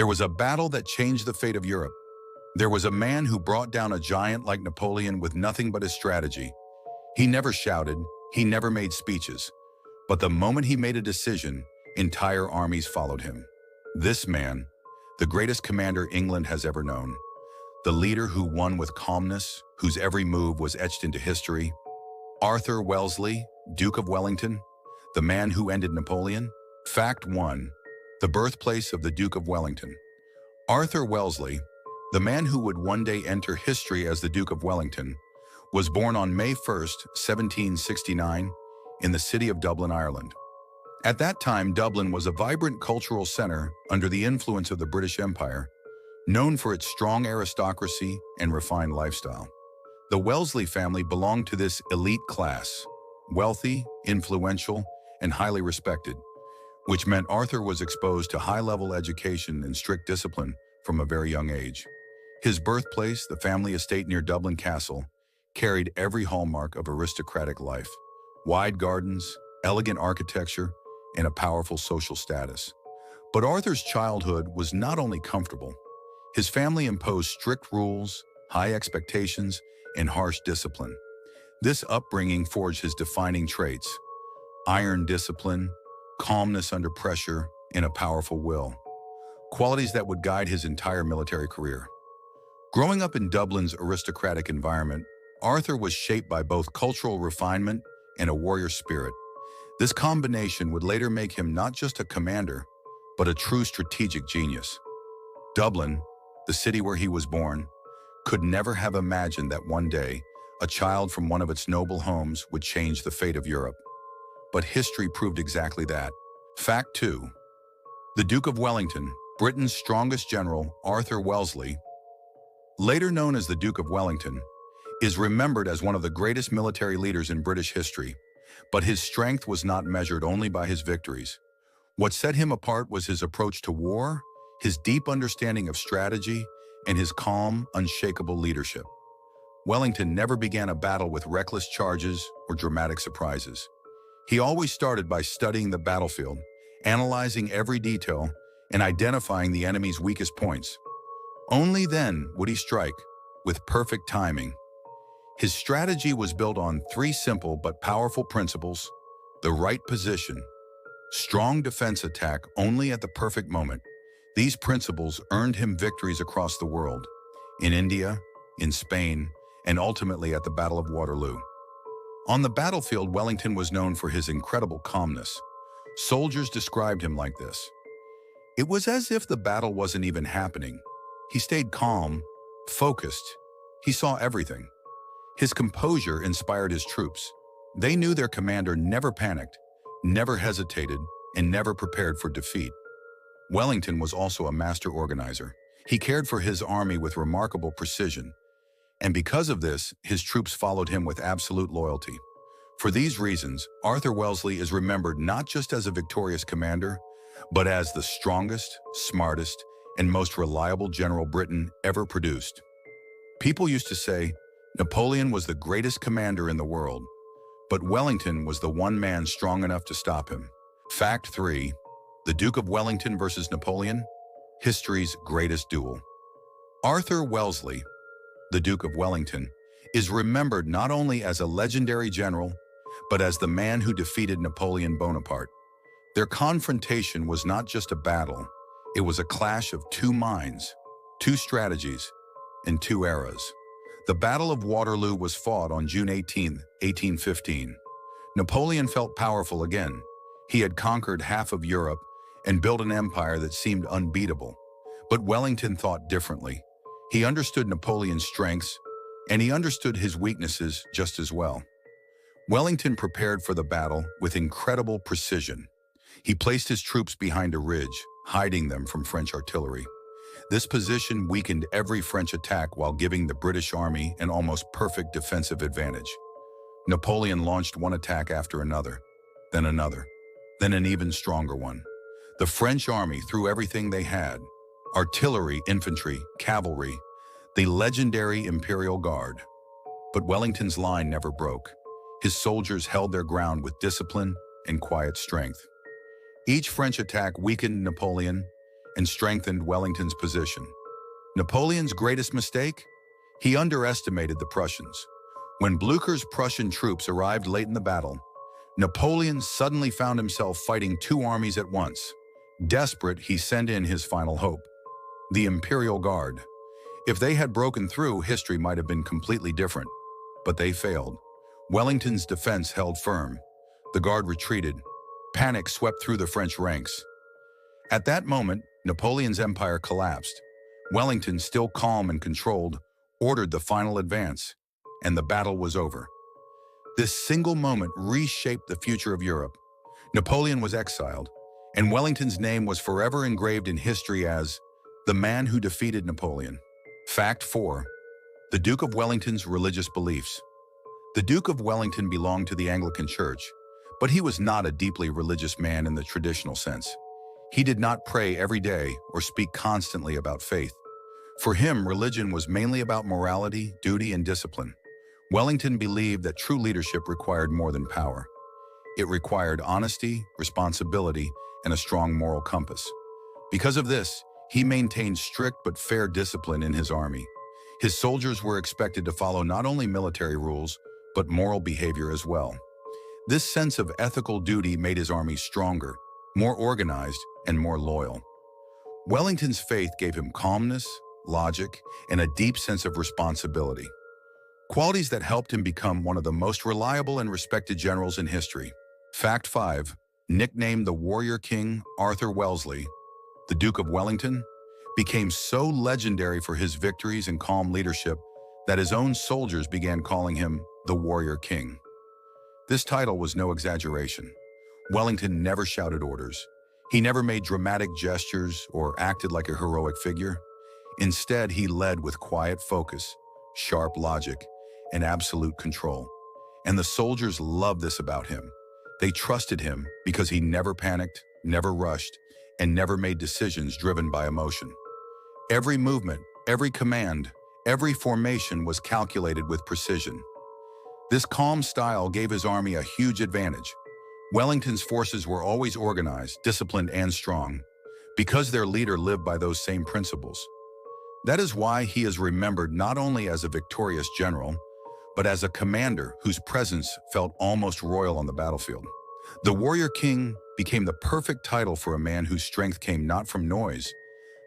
There was a battle that changed the fate of Europe. There was a man who brought down a giant like Napoleon with nothing but his strategy. He never shouted, he never made speeches. But the moment he made a decision, entire armies followed him. This man, the greatest commander England has ever known, the leader who won with calmness, whose every move was etched into history, Arthur Wellesley, Duke of Wellington, the man who ended Napoleon. Fact 1. The birthplace of the Duke of Wellington. Arthur Wellesley, the man who would one day enter history as the Duke of Wellington, was born on May 1st, 1769, in the city of Dublin, Ireland. At that time, Dublin was a vibrant cultural center under the influence of the British Empire, known for its strong aristocracy and refined lifestyle. The Wellesley family belonged to this elite class, wealthy, influential, and highly respected, which meant Arthur was exposed to high-level education and strict discipline from a very young age. His birthplace, the family estate near Dublin Castle, carried every hallmark of aristocratic life: wide gardens, elegant architecture, and a powerful social status. But Arthur's childhood was not only comfortable. His family imposed strict rules, high expectations, and harsh discipline. This upbringing forged his defining traits: iron discipline, calmness under pressure, and a powerful will, qualities that would guide his entire military career. Growing up in Dublin's aristocratic environment, Arthur was shaped by both cultural refinement and a warrior spirit. This combination would later make him not just a commander, but a true strategic genius. Dublin, the city where he was born, could never have imagined that one day, a child from one of its noble homes would change the fate of Europe. But history proved exactly that. Fact 2. The Duke of Wellington, Britain's strongest general, Arthur Wellesley, later known as the Duke of Wellington, is remembered as one of the greatest military leaders in British history. But his strength was not measured only by his victories. What set him apart was his approach to war, his deep understanding of strategy, and his calm, unshakable leadership. Wellington never began a battle with reckless charges or dramatic surprises. He always started by studying the battlefield, analyzing every detail, and identifying the enemy's weakest points. Only then would he strike, with perfect timing. His strategy was built on three simple but powerful principles: the right position, strong defense attack only at the perfect moment. These principles earned him victories across the world, in India, in Spain, and ultimately at the Battle of Waterloo. On the battlefield, Wellington was known for his incredible calmness. Soldiers described him like this: it was as if the battle wasn't even happening. He stayed calm, focused. He saw everything. His composure inspired his troops. They knew their commander never panicked, never hesitated, and never prepared for defeat. Wellington was also a master organizer. He cared for his army with remarkable precision, and because of this, his troops followed him with absolute loyalty. For these reasons, Arthur Wellesley is remembered not just as a victorious commander, but as the strongest, smartest, and most reliable general Britain ever produced. People used to say Napoleon was the greatest commander in the world, but Wellington was the one man strong enough to stop him. Fact 3. The Duke of Wellington versus Napoleon, history's greatest duel. Arthur Wellesley, the Duke of Wellington, is remembered not only as a legendary general, but as the man who defeated Napoleon Bonaparte. Their confrontation was not just a battle, it was a clash of two minds, two strategies, and two eras. The Battle of Waterloo was fought on June 18, 1815. Napoleon felt powerful again. He had conquered half of Europe and built an empire that seemed unbeatable. But Wellington thought differently. He understood Napoleon's strengths, and he understood his weaknesses just as well. Wellington prepared for the battle with incredible precision. He placed his troops behind a ridge, hiding them from French artillery. This position weakened every French attack while giving the British army an almost perfect defensive advantage. Napoleon launched one attack after another, then an even stronger one. The French army threw everything they had: artillery, infantry, cavalry, the legendary Imperial Guard. But Wellington's line never broke. His soldiers held their ground with discipline and quiet strength. Each French attack weakened Napoleon, and strengthened Wellington's position. Napoleon's greatest mistake? He underestimated the Prussians. When Blücher's Prussian troops arrived late in the battle, Napoleon suddenly found himself fighting two armies at once. Desperate, he sent in his final hope, the Imperial Guard. If they had broken through, history might have been completely different. But they failed. Wellington's defense held firm. The Guard retreated. Panic swept through the French ranks. At that moment, Napoleon's empire collapsed. Wellington, still calm and controlled, ordered the final advance, and the battle was over. This single moment reshaped the future of Europe. Napoleon was exiled, and Wellington's name was forever engraved in history as the man who defeated Napoleon. Fact 4. The Duke of Wellington's religious beliefs. The Duke of Wellington belonged to the Anglican Church, but he was not a deeply religious man in the traditional sense. He did not pray every day or speak constantly about faith. For him, religion was mainly about morality, duty, and discipline. Wellington believed that true leadership required more than power. It required honesty, responsibility, and a strong moral compass. Because of this, he maintained strict but fair discipline in his army. His soldiers were expected to follow not only military rules, but moral behavior as well. This sense of ethical duty made his army stronger, more organized, and more loyal. Wellington's faith gave him calmness, logic, and a deep sense of responsibility, qualities that helped him become one of the most reliable and respected generals in history. Fact 5. Nicknamed the Warrior King, Arthur Wellesley, the Duke of Wellington, became so legendary for his victories and calm leadership that his own soldiers began calling him the Warrior King. This title was no exaggeration. Wellington never shouted orders. He never made dramatic gestures or acted like a heroic figure. Instead, he led with quiet focus, sharp logic, and absolute control. And the soldiers loved this about him. They trusted him because he never panicked, never rushed, and never made decisions driven by emotion. Every movement, every command, every formation was calculated with precision. This calm style gave his army a huge advantage. Wellington's forces were always organized, disciplined, and strong, because their leader lived by those same principles. That is why he is remembered not only as a victorious general, but as a commander whose presence felt almost royal on the battlefield. The Warrior King became the perfect title for a man whose strength came not from noise,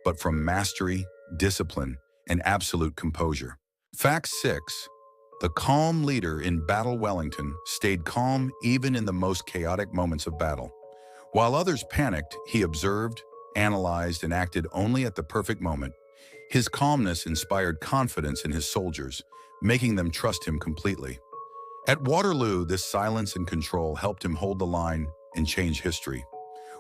but from mastery, discipline, and absolute composure. Fact 6. The calm leader in battle. Wellington stayed calm even in the most chaotic moments of battle. While others panicked, he observed, analyzed, and acted only at the perfect moment. His calmness inspired confidence in his soldiers, making them trust him completely. At Waterloo, this silence and control helped him hold the line and change history.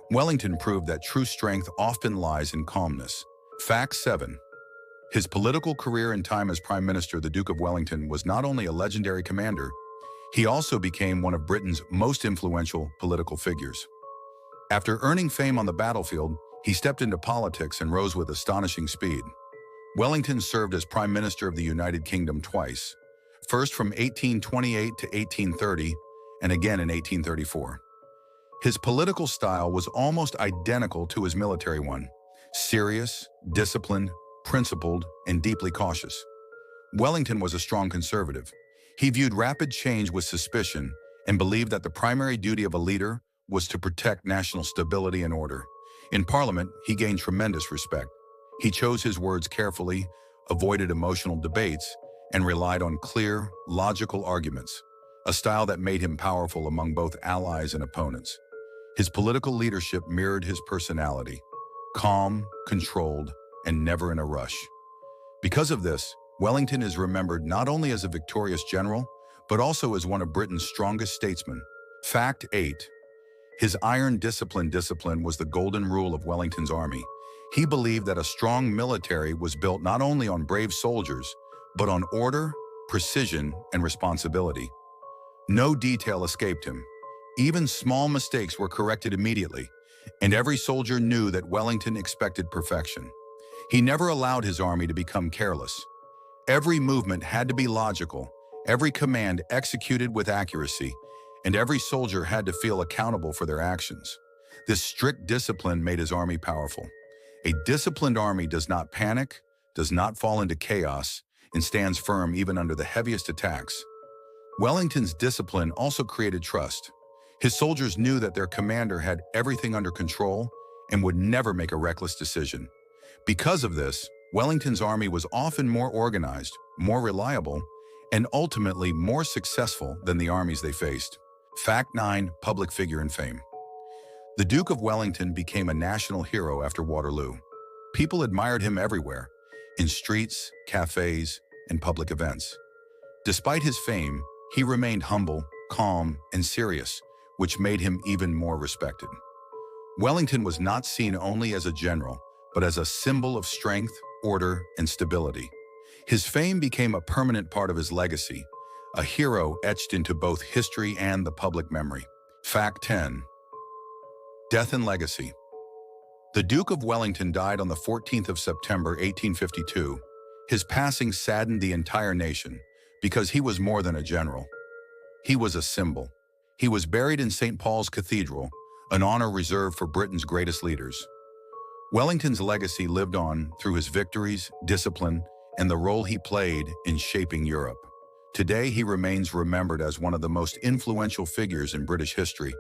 Wellington proved that true strength often lies in calmness. Fact 7. His political career and time as Prime Minister, the Duke of Wellington was not only a legendary commander, he also became one of Britain's most influential political figures. After earning fame on the battlefield, he stepped into politics and rose with astonishing speed. Wellington served as Prime Minister of the United Kingdom twice, first from 1828 to 1830, and again in 1834. His political style was almost identical to his military one: serious, disciplined, principled, and deeply cautious. Wellington was a strong conservative. He viewed rapid change with suspicion and believed that the primary duty of a leader was to protect national stability and order. In Parliament, he gained tremendous respect. He chose his words carefully, avoided emotional debates, and relied on clear, logical arguments, a style that made him powerful among both allies and opponents. His political leadership mirrored his personality: calm, controlled, and never in a rush. Because of this, Wellington is remembered not only as a victorious general, but also as one of Britain's strongest statesmen. Fact 8. His iron discipline was the golden rule of Wellington's army. He believed that a strong military was built not only on brave soldiers, but on order, precision, and responsibility. No detail escaped him. Even small mistakes were corrected immediately, and every soldier knew that Wellington expected perfection. He never allowed his army to become careless. Every movement had to be logical, every command executed with accuracy, and every soldier had to feel accountable for their actions. This strict discipline made his army powerful. A disciplined army does not panic, does not fall into chaos, and stands firm even under the heaviest attacks. Wellington's discipline also created trust. His soldiers knew that their commander had everything under control and would never make a reckless decision. Because of this, Wellington's army was often more organized, more reliable, and ultimately more successful than the armies they faced. Fact 9. Public figure and fame. The Duke of Wellington became a national hero after Waterloo. People admired him everywhere, in streets, cafes, and public events. Despite his fame, he remained humble, calm, and serious, which made him even more respected. Wellington was not seen only as a general, but as a symbol of strength, order, and stability. His fame became a permanent part of his legacy, a hero etched into both history and the public memory. Fact 10. Death and legacy. The Duke of Wellington died on the 14th of September, 1852. His passing saddened the entire nation because he was more than a general. He was a symbol. He was buried in St. Paul's Cathedral, an honor reserved for Britain's greatest leaders. Wellington's legacy lived on through his victories, discipline, and the role he played in shaping Europe. Today, he remains remembered as one of the most influential figures in British history.